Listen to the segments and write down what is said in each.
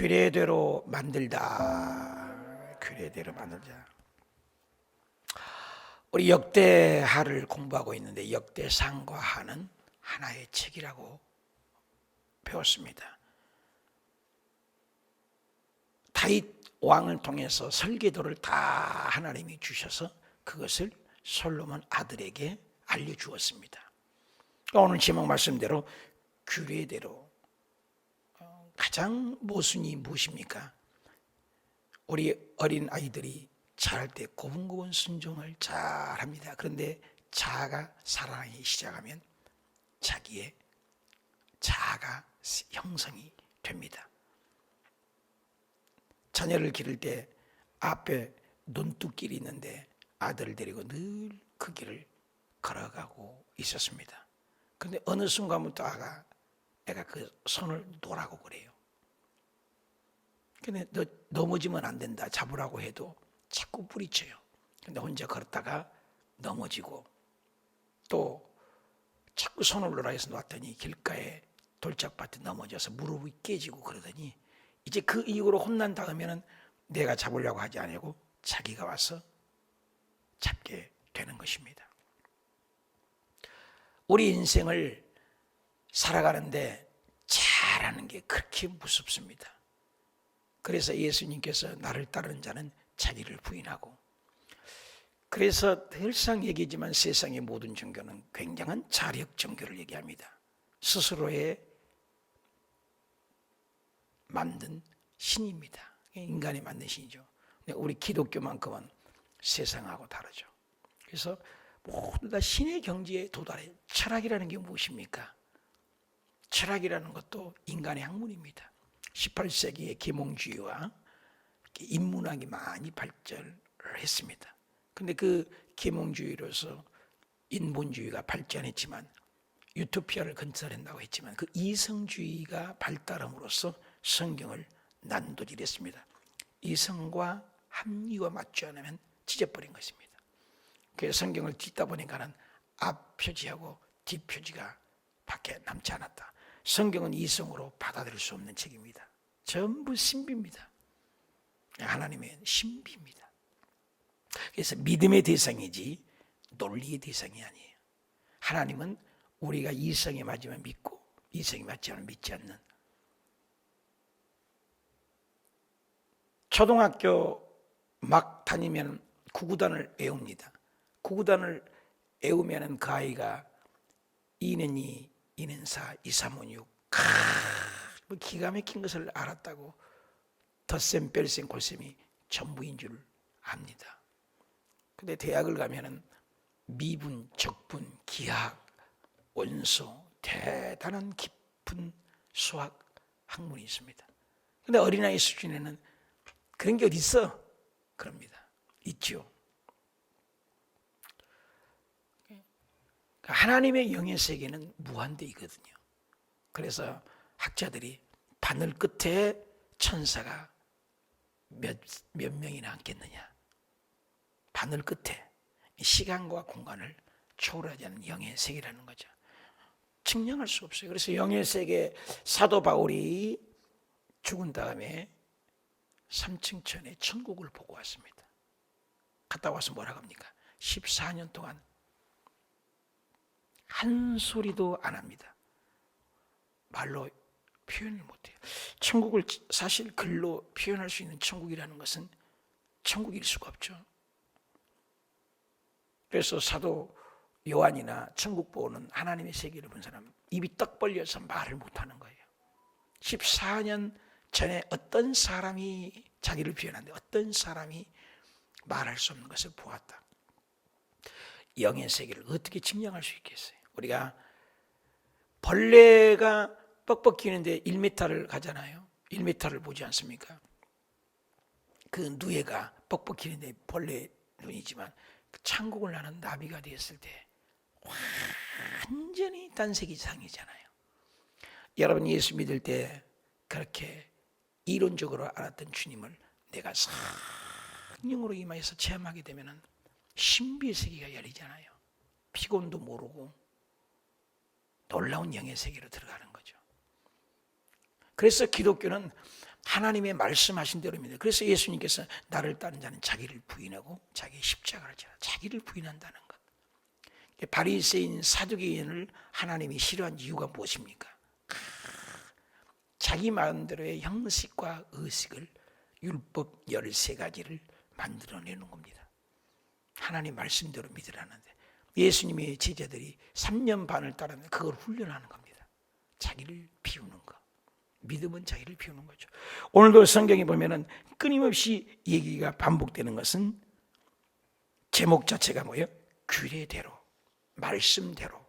규례대로 만들다. 규례대로 만들자. 우리 역대하를 공부하고 있는데 역대상과 하는 하나의 책이라고 배웠습니다. 다윗 왕을 통해서 설계도를 다 하나님이 주셔서 그것을 솔로몬 아들에게 알려주었습니다. 오늘 제목 말씀대로 규례대로 가장 모순이 무엇입니까? 우리 어린 아이들이 자랄 때 고분고분 순종을 잘합니다. 그런데 자아가 살아나기 시작하면 자기의 자아가 형성이 됩니다. 자녀를 기를 때 앞에 논두길이 있는데 아들을 데리고 늘 그 길을 걸어가고 있었습니다. 그런데 어느 순간부터 애가 그 손을 놓으라고 그래요. 근데 넘어지면 안 된다 잡으라고 해도 자꾸 부딪혀요. 근데 혼자 걸었다가 넘어지고 또 자꾸 손을 놓으라 해서 놨더니 길가에 돌짝밭에 넘어져서 무릎이 깨지고 그러더니 이제 그 이후로 혼난 다음에는 내가 잡으려고 하지 않고 자기가 와서 잡게 되는 것입니다. 우리 인생을 살아가는데 잘하는 게 그렇게 무섭습니다. 그래서 예수님께서 나를 따르는 자는 자기를 부인하고, 그래서 늘상 얘기지만 세상의 모든 종교는 굉장한 자력 종교를 얘기합니다. 스스로의 만든 신입니다. 인간이 만든 신이죠. 근데 우리 기독교만큼은 세상하고 다르죠. 그래서 모두 다 신의 경지에 도달해. 철학이라는 게 무엇입니까? 철학이라는 것도 인간의 학문입니다. 18세기에 계몽주의와 인문학이 많이 발전을 했습니다. 근데 그 계몽주의로서 인본주의가 발전했지만, 유토피아를 건설한다고 했지만 그 이성주의가 발달함으로써 성경을 난도질했습니다. 이성과 합리와 맞지 않으면 찢어버린 것입니다. 그래서 성경을 뒤다 보니까는 앞표지하고 뒷표지가 밖에 남지 않았다. 성경은 이성으로 받아들일 수 없는 책입니다. 전부 신비입니다. 하나님의 신비입니다. 그래서 믿음의 대상이지 논리의 대상이 아니에요. 하나님은 우리가 이성에 맞으면 믿고 이성에 맞지 않으면 믿지 않는. 초등학교 막 다니면 구구단을 외웁니다. 구구단을 외우면 그 아이가 2는 2, 2는 4, 2, 3은 6 기가 막힌 것을 알았다고 덧셈, 뺄셈, 골셈이 전부인 줄 압니다. 근데 대학을 가면은 미분, 적분, 기하학, 원소, 대단한 깊은 수학 학문이 있습니다. 근데 어린아이 수준에는 그런 게 어디 있어? 그럽니다. 있죠. 하나님의 영의 세계는 무한대이거든요. 그래서 학자들이 바늘 끝에 천사가 몇 명이나 앉겠느냐. 바늘 끝에 시간과 공간을 초월하지 않는 영의 세계라는 거죠. 측량할 수 없어요. 그래서 영의 세계 사도 바울이 죽은 다음에 3층 천에 천국을 보고 왔습니다. 갔다 와서 뭐라고 합니까? 14년 동안 한 소리도 안 합니다. 말로 표현을 못해요. 천국을 사실 글로 표현할 수 있는 천국이라는 것은 천국일 수가 없죠. 그래서 사도 요한이나 천국 보는 하나님의 세계를 본 사람 입이 떡 벌려서 말을 못하는 거예요. 14년 전에 어떤 사람이 자기를 표현하는데 어떤 사람이 말할 수 없는 것을 보았다. 영의 세계를 어떻게 측량할 수 있겠어요? 우리가 벌레가 뻑뻑 기는데 1m를 가잖아요. 1m를 보지 않습니까? 그 누에가 뻑뻑 기는데 벌레 눈이지만 천국을 나는 나비가 되었을 때 완전히 단색 이상이잖아요. 여러분 예수 믿을 때 그렇게 이론적으로 알았던 주님을 내가 성령으로 임하여서 체험하게 되면 신비의 세계가 열리잖아요. 피곤도 모르고 놀라운 영의 세계로 들어가는 거죠. 그래서 기독교는 하나님의 말씀하신 대로입니다. 그래서 예수님께서 나를 따르는 자는 자기를 부인하고 자기의 십자가를 지라. 자기를 부인한다는 것. 바리새인 사두개인을 하나님이 싫어한 이유가 무엇입니까? 자기 마음대로의 형식과 의식을 율법 13가지를 만들어내는 겁니다. 하나님 말씀대로 믿으라는데 예수님의 제자들이 3년 반을 따르는 그걸 훈련하는 겁니다. 자기를 비우는 것. 믿음은 자기를 비우는 거죠. 오늘도 성경에 보면은 끊임없이 얘기가 반복되는 것은 제목 자체가 뭐예요? 규례대로, 말씀대로.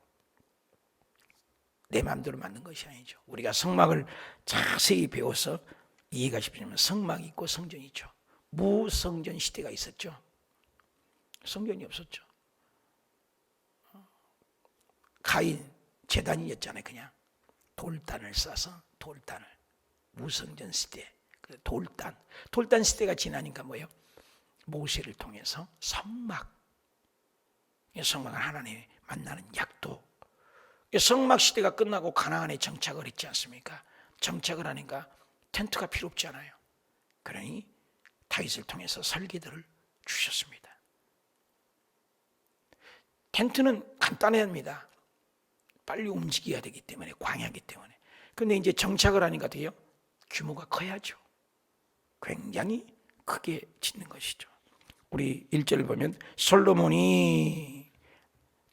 내 마음대로 만든 것이 아니죠. 우리가 성막을 자세히 배워서 이해가 쉽지만 성막이 있고 성전이 있죠. 무성전 시대가 있었죠. 성전이 없었죠. 가인 제단이었잖아요. 그냥 돌단을 싸서 돌단을 무성전 시대 돌단 시대가 지나니까 뭐예요? 모세를 통해서 성막은 하나님이 만나는 약도. 성막 시대가 끝나고 가나안에 정착을 했지 않습니까? 정착을 하니까 텐트가 필요 없잖아요. 그러니 다윗을 통해서 설계도를 주셨습니다. 텐트는 간단합니다. 빨리 움직여야 되기 때문에, 광야이기 때문에. 그런데 이제 정착을 하니까 돼요? 규모가 커야죠. 굉장히 크게 짓는 것이죠. 우리 1절을 보면 솔로몬이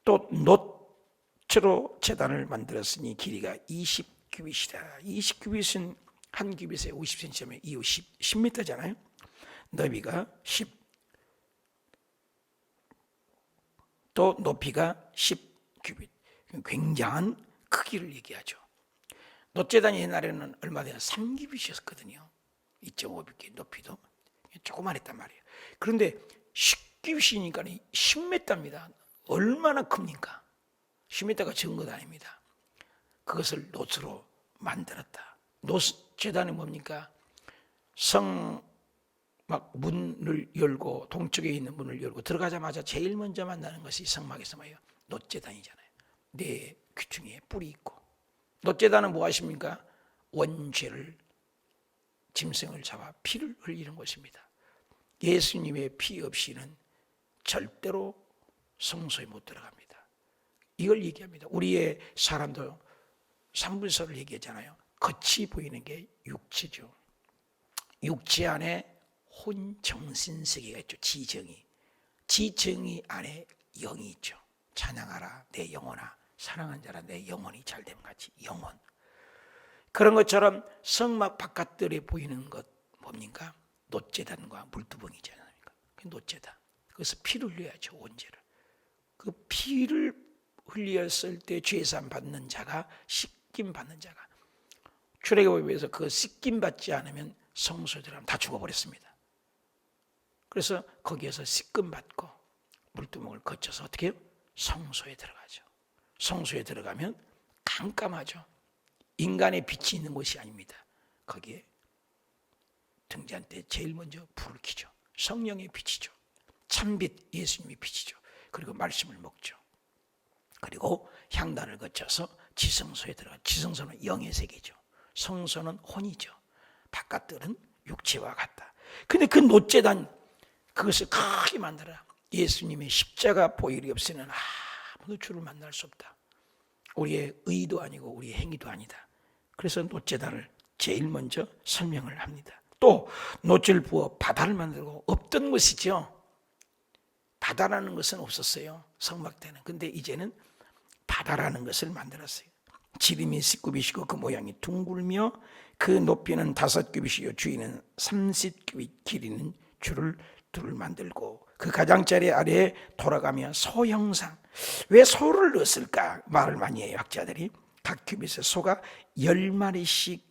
또 놋으로 제단을 만들었으니 길이가 20규빗이라. 20규빗은 한 규빗에 50cm면 이후 10m잖아요. 너비가 10, 또 높이가 10규빗. 굉장한 크기를 얘기하죠. 놋제단이 옛날에는 얼마 되나 3규빗이었거든요. 2.5규빗 높이도 조그만했단 말이에요. 그런데 10규빗이니까 10m입니다. 얼마나 큽니까? 10m가 적은 것 아닙니다. 그것을 놋으로 만들었다. 놋제단은 뭡니까? 성막 문을 열고 동쪽에 있는 문을 열고 들어가자마자 제일 먼저 만나는 것이 성막에서 뭐예요? 놋제단이잖아요. 네 귀퉁이에 뿔이 있고. 놋제단은 뭐 하십니까? 원죄를 짐승을 잡아 피를 흘리는 것입니다. 예수님의 피 없이는 절대로 성소에 못 들어갑니다. 이걸 얘기합니다. 우리의 사람도 3분서를 얘기했잖아요. 겉이 보이는 게 육체죠. 육체 안에 혼정신세계가 있죠. 지정이 안에 영이 있죠. 찬양하라 내 영혼아, 사랑한 자라 내 영혼이 잘됨 같이 영혼. 그런 것처럼 성막 바깥들에 보이는 것 뭡니까? 놋제단과 물두멍이지 않습니까? 놋제단. 그래서 피를 흘려야죠. 원죄를. 그 피를 흘렸을 때 죄산 받는 자가, 씻김 받는 자가, 출애굽에서 그 씻김 받지 않으면 성소에 들어가면 다 죽어버렸습니다. 그래서 거기에서 씻김 받고 물두멍을 거쳐서 어떻게 해요? 성소에 들어가죠. 성소에 들어가면 깜깜하죠. 인간의 빛이 있는 곳이 아닙니다. 거기에 등잔 때 제일 먼저 불을 켜죠. 성령의 빛이죠. 참빛 예수님의 빛이죠. 그리고 말씀을 먹죠. 그리고 향단을 거쳐서 지성소에 들어가. 지성소는 영의 세계죠. 성소는 혼이죠. 바깥들은 육체와 같다. 근데 그 놋제단 그것을 크게 만들어 예수님의 십자가 보혈이 없이는 아무도 주를 만날 수 없다. 우리의 의도 아니고 우리의 행위도 아니다. 그래서 놋제단을 제일 먼저 설명을 합니다. 또 놋을 부어 바다를 만들고. 없던 것이죠. 바다라는 것은 없었어요. 성막 때는. 근데 이제는 바다라는 것을 만들었어요. 지름이 10규빗이고 그 모양이 둥글며 그 높이는 5규빗이요 주위는 30규빗 길이는 줄을 둘을 만들고 그 가장자리 아래에 돌아가며 소 형상. 왜 소를 넣었을까? 말을 많이 해요. 학자들이. 각 규빗에 소가 10마리씩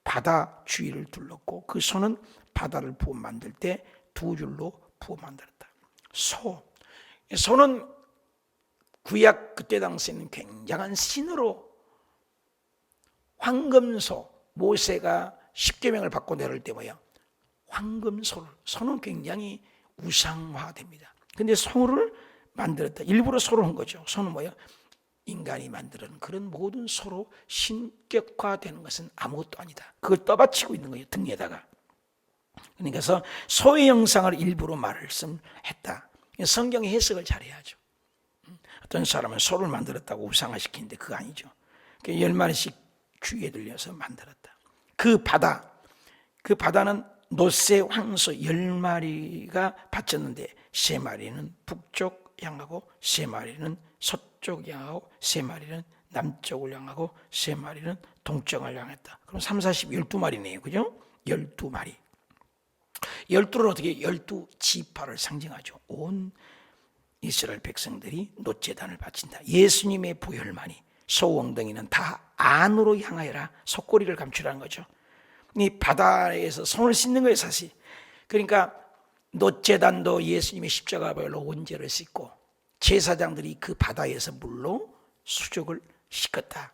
바다 주위를 둘렀고 그 소는 바다를 부어 만들 때 2줄로 부어 만들었다. 소는 구약 그때 당시에는 굉장한 신으로, 황금소, 모세가 십계명을 받고 내려올 때 뭐야? 소는 굉장히 우상화됩니다. 근데 소를 만들었다. 일부러 소를 한 거죠. 소는 뭐야? 인간이 만드는 그런 모든 소로 신격화되는 것은 아무것도 아니다. 그걸 떠받치고 있는 거예요, 등에다가. 그러니까 소의 형상을 일부러 말씀했다. 성경의 해석을 잘해야죠. 어떤 사람은 소를 만들었다고 우상화시키는데 그거 아니죠. 10마리씩 귀에 들려서 만들었다. 그 바다는 노새 황소 10마리가 바쳤는데 3마리는 북쪽 향하고 3마리는 서쪽 향하고 3마리는 남쪽을 향하고 3마리는 동쪽을 향했다. 그럼 3, 40, 12마리네요. 그죠? 12마리. 12는 어떻게 12지파를 상징하죠. 온 이스라엘 백성들이 놋제단을 바친다. 예수님의 보혈만이, 소엉덩이는 다 안으로 향하여라. 속꼬리를 감추라는 거죠. 이 바다에서 손을 씻는 거예요, 사실. 그러니까 놋제단도 예수님의 십자가별로 원죄를 씻고 제사장들이 그 바다에서 물로 수족을 씻었다.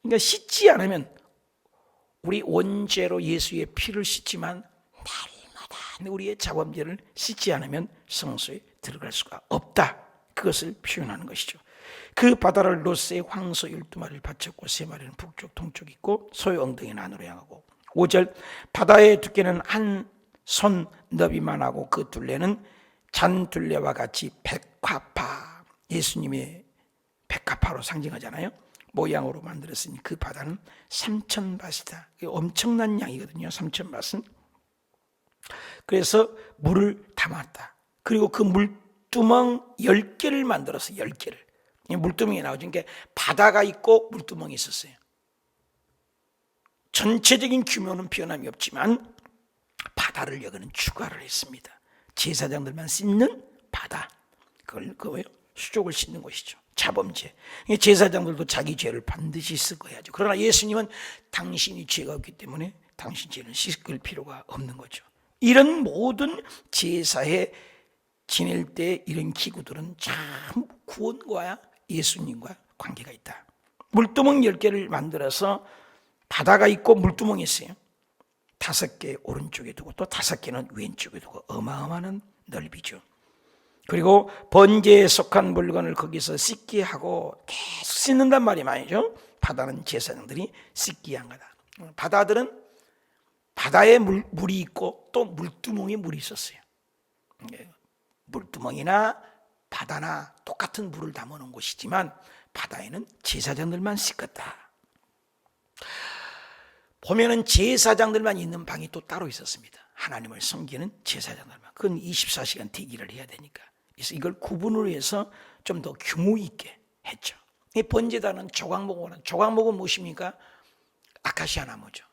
그러니까 씻지 않으면 우리 원죄로 예수의 피를 씻지만 날마다 우리의 자범죄를 씻지 않으면 성소에 들어갈 수가 없다. 그것을 표현하는 것이죠. 그 바다를 롯의 황소 12마리를 바쳤고 3마리는 북쪽 동쪽 있고 소의 엉덩이는 안으로 향하고 5절 바다의 두께는 한 손 너비만 하고 그 둘레는 잔둘레와 같이 백화파, 예수님의 백화파로 상징하잖아요. 모양으로 만들었으니 그 바다는 3,000밭이다. 엄청난 양이거든요. 3,000밭은. 그래서 물을 담았다. 그리고 그 물두멍 10개를 만들어서 10개를. 물두멍이 나오죠. 그러니까 바다가 있고 물두멍이 있었어요. 전체적인 규모는 변함이 없지만 바다를 여기는 추가를 했습니다. 제사장들만 씻는 바다. 그걸 수족을 씻는 것이죠. 자범죄. 제사장들도 자기 죄를 반드시 씻어야죠. 그러나 예수님은 당신이 죄가 없기 때문에 당신 죄는 씻을 필요가 없는 거죠. 이런 모든 제사에 지낼 때 이런 기구들은 참 구원과 예수님과 관계가 있다. 물두멍 10개를 만들어서 바다가 있고 물두멍이 있어요. 5개 오른쪽에 두고 또 5개는 왼쪽에 두고 어마어마한 넓이죠. 그리고 번제에 속한 물건을 거기서 씻게 하고 계속 씻는단 말이 말이죠. 바다는 제사장들이 씻게 한 거다. 바다들은 바다에 물이 있고 또 물두멍에 물이 있었어요. 물두멍이나 바다나 똑같은 물을 담아놓은 곳이지만 바다에는 제사장들만 씻었다. 보면은 제사장들만 있는 방이 또 따로 있었습니다. 하나님을 섬기는 제사장들만. 그건 24시간 대기를 해야 되니까. 그래서 이걸 구분을 해서 좀 더 규모 있게 했죠. 이 번제단은 조각목은 무엇입니까? 아카시아 나무죠.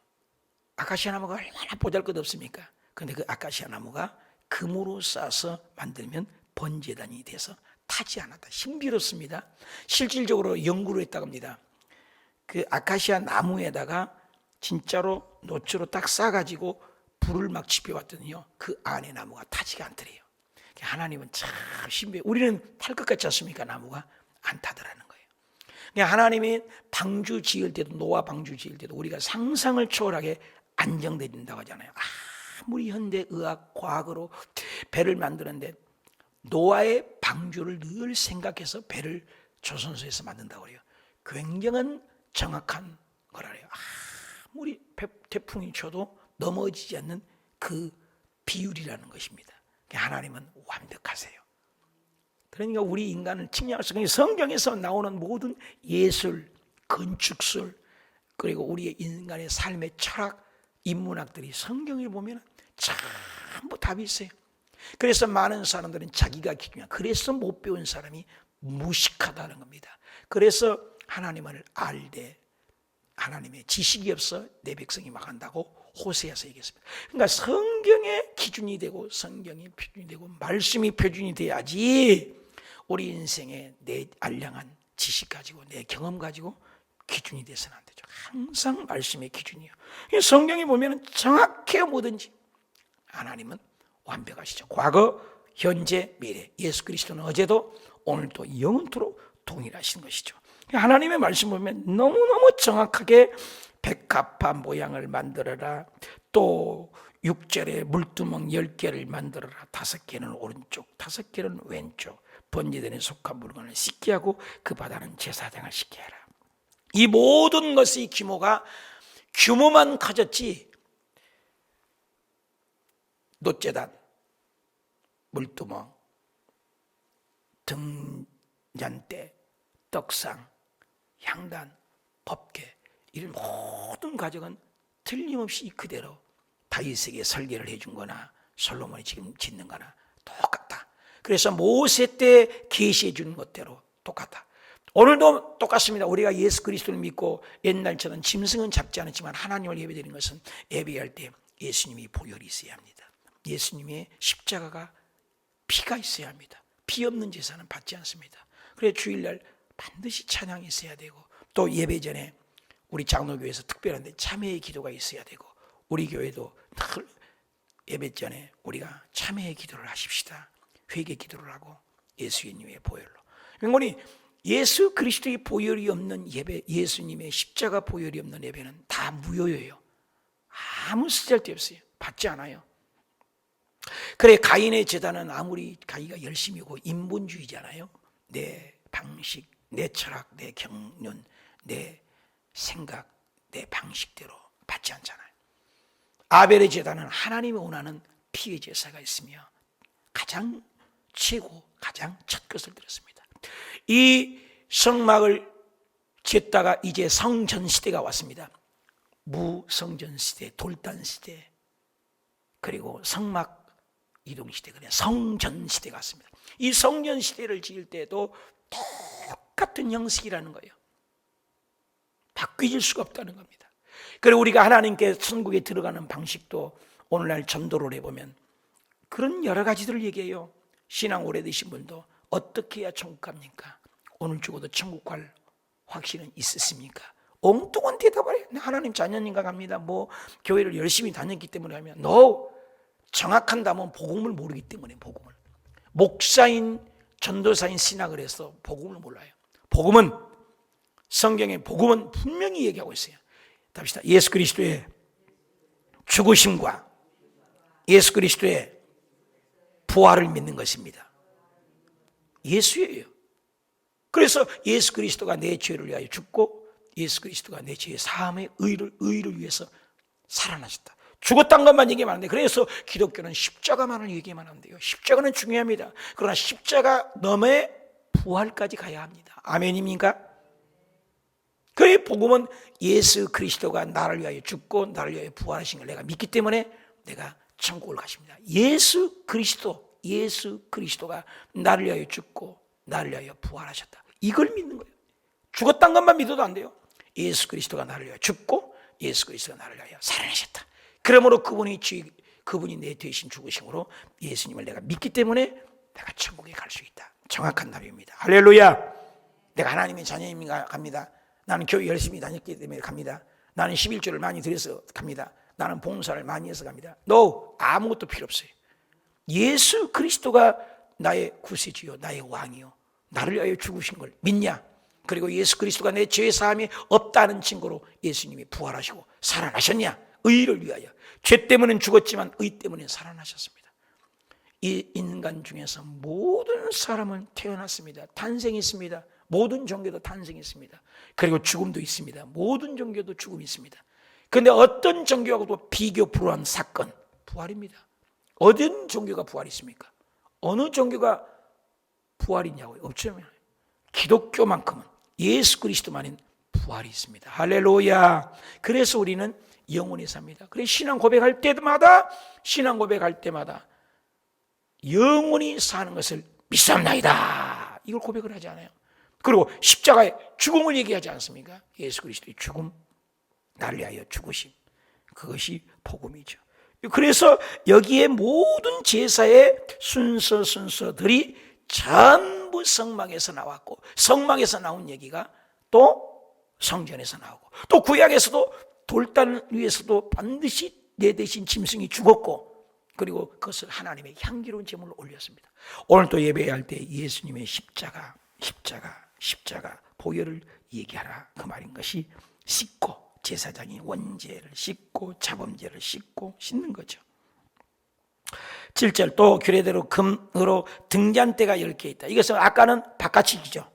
아카시아 나무가 얼마나 보잘것없습니까? 그런데 그 아카시아 나무가 금으로 싸서 만들면 번제단이 돼서 타지 않았다. 신비롭습니다. 실질적으로 연구를 했다고 합니다. 그 아카시아 나무에다가 진짜로 노초로 딱 싸가지고 불을 막 지펴왔더니요, 그 안에 나무가 타지가 않더래요. 하나님은 참 신비해요. 우리는 탈 것 같지 않습니까? 나무가 안 타더라는 거예요. 하나님이 방주 지을 때도, 노아 방주 지을 때도 우리가 상상을 초월하게 안정된다고 하잖아요. 아무리 현대 의학 과학으로 배를 만드는데 노아의 방주를 늘 생각해서 배를 조선소에서 만든다고 해요. 굉장한 정확한 거라래요. 아무리 태풍이 쳐도 넘어지지 않는 그 비율이라는 것입니다. 하나님은 완벽하세요. 그러니까 우리 인간을 칭찬할 수 없는 성경에서 나오는 모든 예술, 건축술, 그리고 우리의 인간의 삶의 철학, 인문학들이 성경을 보면 전부 답이 있어요. 그래서 많은 사람들은 자기가 기준이야. 그래서 못 배운 사람이 무식하다는 겁니다. 그래서 하나님을 알되 하나님의 지식이 없어 내 백성이 망한다고 호세아서 얘기했습니다. 그러니까 성경의 기준이 되고 성경이 표준이 되고 말씀이 표준이 돼야지 우리 인생에 내 알량한 지식 가지고 내 경험 가지고 기준이 돼서는 안 되죠. 항상 말씀의 기준이에요. 성경에 보면 정확해요. 뭐든지 하나님은 완벽하시죠. 과거, 현재, 미래. 예수 그리스도는 어제도 오늘도 영원토록 동일하신 것이죠. 하나님의 말씀 보면 너무너무 정확하게 백합화 모양을 만들어라. 또 6절에 물두멍 10개를 만들어라. 5개는 오른쪽, 5개는 왼쪽. 번제단에 속한 물건을 씻게 하고 그 바다는 제사장을 씻게 하라. 이 모든 것의 규모만 커졌지 놋제단, 물두멍, 등잔대, 떡상, 향단, 법궤 이런 모든 가정은 틀림없이 그대로 다윗에게 설계를 해준 거나 솔로몬이 지금 짓는 거나 똑같다. 그래서 모세 때 계시해 주는 것대로 똑같다. 오늘도 똑같습니다. 우리가 예수 그리스도를 믿고 옛날처럼 짐승은 잡지 않았지만 하나님을 예배드리는 것은 예배할 때 예수님이 보혈이 있어야 합니다. 예수님의 십자가가 피가 있어야 합니다. 피 없는 제사는 받지 않습니다. 그래서 주일날 반드시 찬양이 있어야 되고 또 예배 전에 우리 장로교회에서 특별한데 참회의 기도가 있어야 되고 우리 교회도 늘 예배 전에 우리가 참회의 기도를 하십시다. 회개 기도를 하고 예수님의 보혈로. 그러니 예수 그리스도의 보혈이 없는 예배, 예수님의 십자가 보혈이 없는 예배는 다 무효예요. 아무 쓰잘데 없어요. 받지 않아요. 그래 가인의 제단은 아무리 가인이가 열심히고 인본주의잖아요. 내 방식, 내 철학, 내 경륜, 내 생각, 내 방식대로 받지 않잖아요. 아벨의 제단은 하나님이 원하는 피의 제사가 있으며 가장 최고, 가장 첫 것을 드렸습니다. 이 성막을 짓다가 이제 성전 시대가 왔습니다. 무성전 시대, 돌단 시대, 그리고 성막 이동 시대, 그냥 성전 시대가 왔습니다. 이 성전 시대를 지을 때도 똑같은 형식이라는 거예요. 바뀌질 수가 없다는 겁니다. 그리고 우리가 하나님께 천국에 들어가는 방식도 오늘날 전도를 해보면 그런 여러 가지들을 얘기해요. 신앙 오래되신 분도 어떻게 해야 천국 갑니까? 오늘 죽어도 천국 갈 확신은 있으십니까? 엉뚱한 대답을 해요. 하나님 자녀인가 갑니다. 뭐 교회를 열심히 다녔기 때문에 하면 No! 정확한 답은 복음을 모르기 때문에 복음을. 목사인 전도사인 신학을 해서 복음을 몰라요. 복음은 성경의 복음은 분명히 얘기하고 있어요. 답시다. 예수 그리스도의 죽으심과 예수 그리스도의 부활을 믿는 것입니다. 예수예요. 그래서 예수 그리스도가 내 죄를 위하여 죽고 예수 그리스도가 내 죄의 사함의 의를 위해서 살아나셨다. 죽었다는 것만 얘기하면 안 돼요. 그래서 기독교는 십자가만을 얘기하면 안 돼요. 십자가는 중요합니다. 그러나 십자가 너머의 부활까지 가야 합니다. 아멘입니까? 그의 복음은 예수 그리스도가 나를 위하여 죽고 나를 위하여 부활하신 걸 내가 믿기 때문에 내가 천국을 가십니다. 예수 그리스도가 나를 위하여 죽고 나를 위하여 부활하셨다. 이걸 믿는 거예요. 죽었다는 것만 믿어도 안 돼요. 예수 그리스도가 나를 위하여 죽고 예수 그리스도가 나를 위하여 살아나셨다. 그러므로 그분이 내 대신 죽으심으로 예수님을 내가 믿기 때문에 내가 천국에 갈 수 있다. 정확한 답입니다. 할렐루야. 내가 하나님의 자녀입니다. 갑니다. 나는 교회 열심히 다녔기 때문에 갑니다. 나는 11조를 많이 드려서 갑니다. 나는 봉사를 많이 해서 갑니다. No, 아무것도 필요 없어요. 예수 그리스도가 나의 구세주요, 나의 왕이요, 나를 위하여 죽으신 걸 믿냐? 그리고 예수 그리스도가 내 죄 사함이 없다는 증거로 예수님이 부활하시고 살아나셨냐? 의를 위하여. 죄 때문엔 죽었지만 의 때문에 살아나셨습니다. 이 인간 중에서 모든 사람은 태어났습니다. 탄생했습니다. 모든 종교도 탄생했습니다. 그리고 죽음도 있습니다. 모든 종교도 죽음이 있습니다. 그런데 어떤 종교하고도 비교 불허한 사건, 부활입니다. 어떤 종교가 부활이 있습니까? 어느 종교가 부활이 있냐고요? 없죠. 기독교만큼은 예수 그리스도만인 부활이 있습니다. 할렐루야. 그래서 우리는 영원히 삽니다. 그래서 신앙 고백할 때마다 영원히 사는 것을 믿사옵나이다. 이걸 고백을 하지 않아요. 그리고 십자가의 죽음을 얘기하지 않습니까? 예수 그리스도의 죽음, 나를 위하여 죽으심, 그것이 복음이죠. 그래서 여기에 모든 제사의 순서들이 전부 성막에서 나왔고, 성막에서 나온 얘기가 또 성전에서 나오고, 또 구약에서도 돌단 위에서도 반드시 내 대신 짐승이 죽었고, 그리고 그것을 하나님의 향기로운 제물로 올렸습니다. 오늘 또 예배할 때 예수님의 십자가 보혈을 얘기하라 그 말인 것이, 씻고 제사장이 원죄를 씻고 자범죄를 씻고 씻는 거죠. 7절 또 규례대로 금으로 등잔대가 10개 있다. 이것은 아까는 바깥이죠.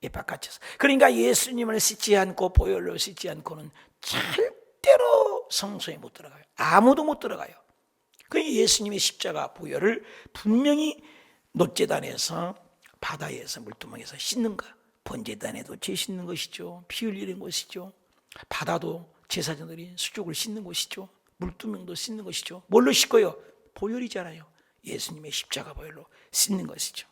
예, 바깥에서. 그러니까 예수님을 씻지 않고 보혈로 씻지 않고는 절대로 성소에 못 들어가요. 아무도 못 들어가요. 그 예수님의 십자가 보혈을 분명히 놋제단에서 바다에서 물두멍에서 씻는 것. 번제단에도 죄 씻는 것이죠. 피 흘리는 것이죠. 바다도 제사장들이 수족을 씻는 것이죠. 물두멍도 씻는 것이죠. 뭘로 씻고요? 보혈이잖아요. 예수님의 십자가 보혈로 씻는 것이죠.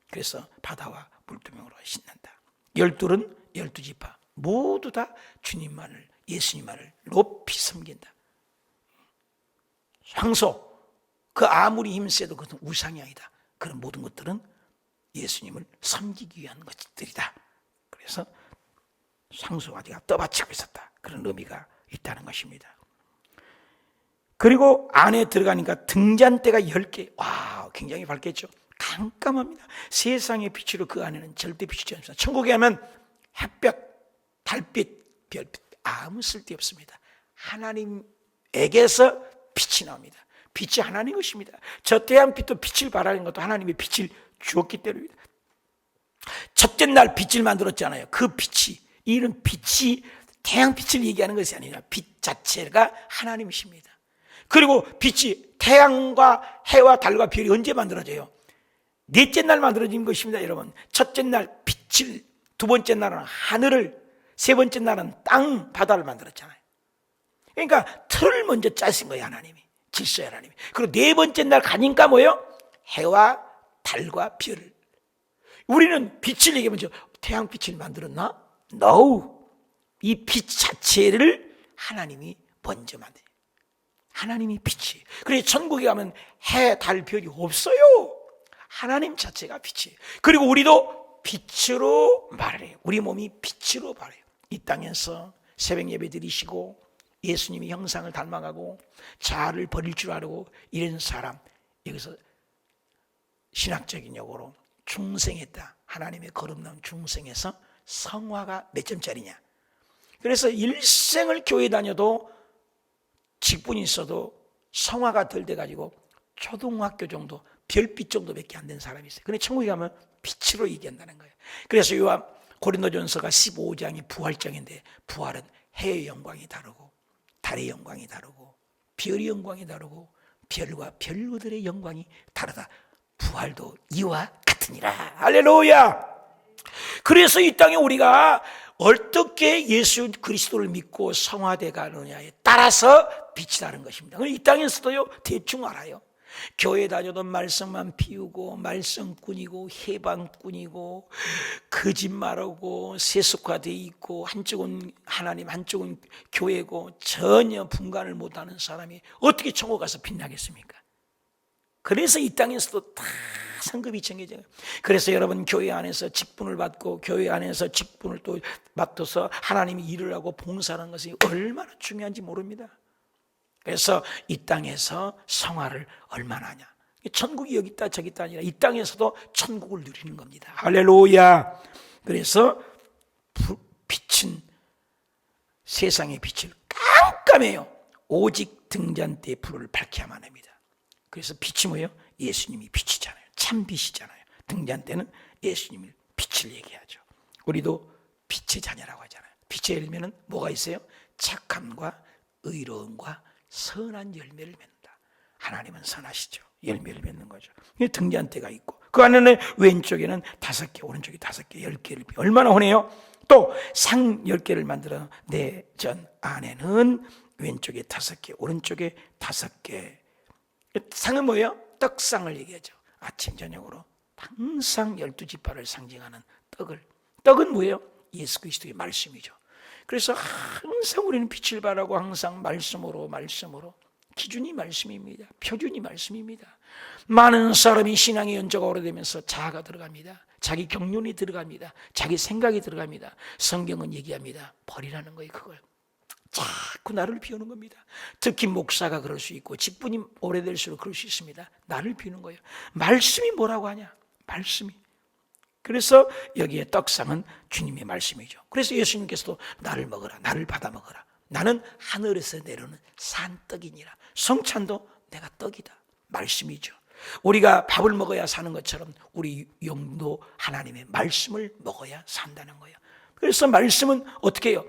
그래서 바다와 물두멍으로 씻는다. 12는 12지파 모두 다 주님만을, 예수님만을 높이 섬긴다. 황소, 그 아무리 힘세도 그것은 우상이 아니다. 그런 모든 것들은 예수님을 섬기기 위한 것들이다. 그래서 상소가지가 떠받치고 있었다. 그런 의미가 있다는 것입니다. 그리고 안에 들어가니까 등잔대가 10개. 와, 굉장히 밝겠죠. 깜깜합니다. 세상의 빛으로 그 안에는 절대 비추지 않습니다. 천국에 하면 햇볕, 달빛, 별빛 아무 쓸데 없습니다. 하나님에게서 빛이 나옵니다. 빛이 하나님 것입니다. 저 태양빛도 빛을 발하는 것도 하나님의 빛을 주었기 때문입니다. 첫째 날 빛을 만들었잖아요. 그 빛이, 이런 빛이 태양빛을 얘기하는 것이 아니라 빛 자체가 하나님이십니다. 그리고 빛이 태양과 해와 달과 별이 언제 만들어져요? 넷째 날 만들어진 것입니다, 여러분. 첫째 날 빛을, 두 번째 날은 하늘을, 세 번째 날은 땅, 바다를 만들었잖아요. 그러니까 틀을 먼저 짜신 거예요, 하나님이. 질서의 하나님이. 그리고 네 번째 날 가니까 뭐예요? 해와 달과 별을. 우리는 빛을 얘기하면 태양빛을 만들었나? No. 이 빛 자체를 하나님이 먼저 만들어요. 하나님이 빛이. 그래서 천국에 가면 해, 달, 별이 없어요. 하나님 자체가 빛이에요. 그리고 우리도 빛으로 말을 해요. 우리 몸이 빛으로 말해요. 이 땅에서 새벽 예배 드리시고 예수님의 형상을 닮아가고 자아를 버릴 줄 알고 이런 사람, 여기서 신학적인 용어로 중생했다. 하나님의 거듭남 중생에서 성화가 몇 점짜리냐. 그래서 일생을 교회 다녀도 직분이 있어도 성화가 덜 돼가지고 초등학교 정도, 별빛 정도밖에 안 된 사람이 있어요. 근데 천국에 가면 빛으로 얘기한다는 거예요. 그래서 요한 고린도전서가 15장이 부활장인데, 부활은 해의 영광이 다르고 달의 영광이 다르고 별의 영광이 다르고 별과 별들의 영광이 다르다. 부활도 이와 같으니라. 할렐루야. 그래서 이 땅에 우리가 어떻게 예수 그리스도를 믿고 성화돼 가느냐에 따라서 빛이 다른 것입니다. 이 땅에서도요, 대충 알아요. 교회 다녀도 말썽만 피우고 말썽꾼이고 해방꾼이고 거짓말하고 세속화되어 있고 한쪽은 하나님 한쪽은 교회고 전혀 분간을 못하는 사람이 어떻게 천국 가서 빛나겠습니까? 그래서 이 땅에서도 다 상급이 정해져요. 그래서 여러분 교회 안에서 직분을 받고 교회 안에서 직분을 또 맡아서 하나님이 일을 하고 봉사하는 것이 얼마나 중요한지 모릅니다. 그래서 이 땅에서 성화를 얼마나 하냐. 천국이 여기 있다 저기 있다 아니라 이 땅에서도 천국을 누리는 겁니다. 할렐루야. 그래서 빛은 세상의 빛을 깜깜해요. 오직 등잔대의 불을 밝혀야만 합니다. 그래서 빛이 뭐예요? 예수님이 빛이잖아요. 참 빛이잖아요. 등잔대는 예수님의 빛을 얘기하죠. 우리도 빛의 자녀라고 하잖아요. 빛의 열매는 뭐가 있어요? 착함과 의로움과 선한 열매를 맺는다. 하나님은 선하시죠. 열매를 맺는 거죠. 등잔대가 있고 그 안에는 왼쪽에는 5개, 오른쪽에 5개, 10개를 얼마나 흔해요? 또 상 10개를 만들어 내전 안에는 왼쪽에 5개, 오른쪽에 5개. 상은 뭐예요? 떡상을 얘기하죠. 아침 저녁으로 항상 12지파를 상징하는 떡을. 떡은 뭐예요? 예수 그리스도의 말씀이죠. 그래서 항상 우리는 빛을 발하고 항상 말씀으로 기준이 말씀입니다. 표준이 말씀입니다. 많은 사람이 신앙의 연조가 오래되면서 자아가 들어갑니다. 자기 경륜이 들어갑니다. 자기 생각이 들어갑니다. 성경은 얘기합니다. 버리라는 거예요. 그걸 자꾸 나를 비우는 겁니다. 특히 목사가 그럴 수 있고 직분이 오래될수록 그럴 수 있습니다. 나를 비우는 거예요. 말씀이 뭐라고 하냐? 말씀이. 그래서 여기에 떡상은 주님의 말씀이죠. 그래서 예수님께서도 나를 먹어라, 나를 받아 먹어라. 나는 하늘에서 내려오는 산떡이니라. 성찬도 내가 떡이다. 말씀이죠. 우리가 밥을 먹어야 사는 것처럼 우리 영도 하나님의 말씀을 먹어야 산다는 거예요. 그래서 말씀은 어떻게 해요?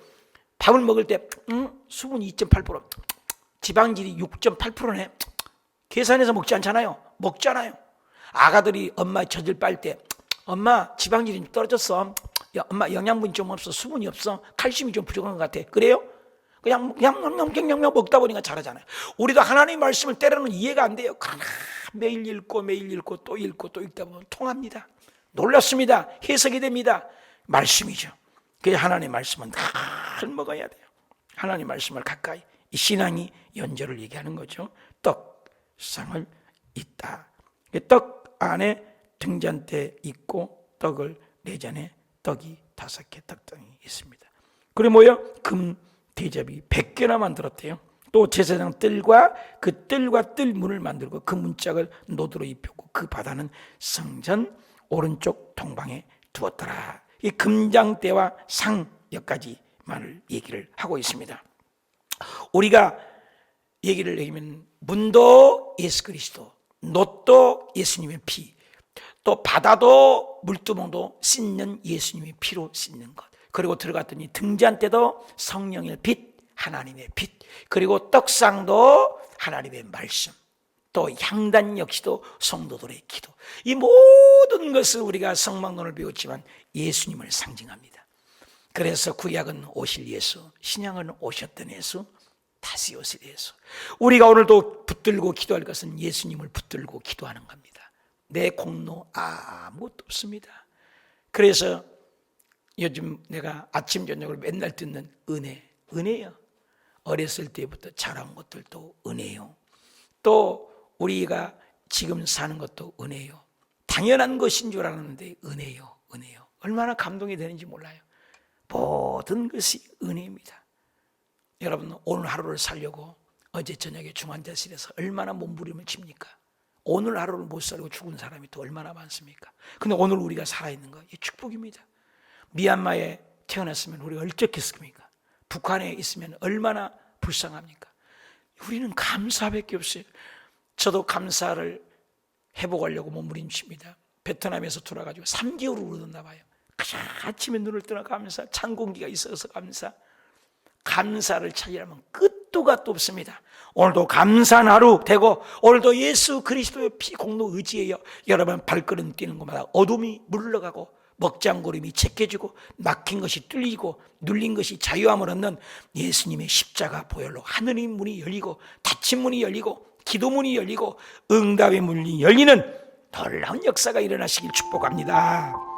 밥을 먹을 때 수분이 2.8%, 지방질이 6.8%네. 계산해서 먹지 않잖아요. 먹잖아요. 아가들이 엄마 젖을 빨 때 엄마 지방질이 좀 떨어졌어. 야, 엄마 영양분이 좀 없어. 수분이 없어. 칼슘이 좀 부족한 것 같아. 그래요? 그냥 먹다 보니까 잘하잖아요. 우리도 하나님의 말씀을 때로는 이해가 안 돼요. 그러나 매일 읽고 또 읽다 보면 통합니다. 놀랍습니다. 해석이 됩니다. 말씀이죠. 그래서 하나님의 말씀은 잘 먹어야 돼요. 하나님의 말씀을 가까이. 이 신앙이 연절을 얘기하는 거죠. 떡상을 있다. 떡 안에 등잔대 있고 떡을 내잔에 떡이 5개 떡등이 있습니다. 그리고 뭐요? 금 대접이 100개나 만들었대요. 또 제사장 뜰과 그 뜰과 뜰 문을 만들고 그 문짝을 노드로 입혔고 그 바다는 성전 오른쪽 동방에 두었더라. 이 금장대와 상 몇 가지만을 얘기를 하고 있습니다. 우리가 얘기를 하면 문도 예수 그리스도, 놋도 예수님의 피, 또 바다도 물두멍도 씻는 예수님의 피로 씻는 것. 그리고 들어갔더니 등잔대도 성령의 빛, 하나님의 빛, 그리고 떡상도 하나님의 말씀, 또 향단 역시도 성도들의 기도. 이 모든 것을 우리가 성막론을 배웠지만 예수님을 상징합니다. 그래서 구약은 오실 예수, 신약은 오셨던 예수, 다시 오실 예수. 우리가 오늘도 붙들고 기도할 것은 예수님을 붙들고 기도하는 겁니다. 내 공로 아무것도 없습니다. 그래서 요즘 내가 아침 저녁으로 맨날 듣는 은혜예요. 어렸을 때부터 자란 것들도 은혜요. 또 우리가 지금 사는 것도 은혜요. 당연한 것인 줄 알았는데 은혜요. 얼마나 감동이 되는지 몰라요. 모든 것이 은혜입니다. 여러분 오늘 하루를 살려고 어제 저녁에 중환자실에서 얼마나 몸부림을 칩니까? 오늘 하루를 못 살고 죽은 사람이 또 얼마나 많습니까? 근데 오늘 우리가 살아있는 거 이 축복입니다. 미얀마에 태어났으면 우리가 어쩌겠습니까? 북한에 있으면 얼마나 불쌍합니까? 우리는 감사밖에 없어요. 저도 감사를 회복하려고 몸부림칩니다. 베트남에서 돌아가지고 3개월을 울었나 봐요. 그냥 아침에 눈을 뜨나 감사, 찬 공기가 있어서 감사를 찾으려면 끝도 갓도 없습니다. 오늘도 감사한 하루 되고 오늘도 예수 그리스도의 피 공로 의지해요. 여러분 발걸음 뛰는 곳마다 어둠이 물러가고 먹장구름이 체켜지고 막힌 것이 뚫리고 눌린 것이 자유함을 얻는 예수님의 십자가 보혈로 하늘의 문이 열리고 닫힌 문이 열리고 기도문이 열리고 응답의 문이 열리는 놀라운 역사가 일어나시길 축복합니다.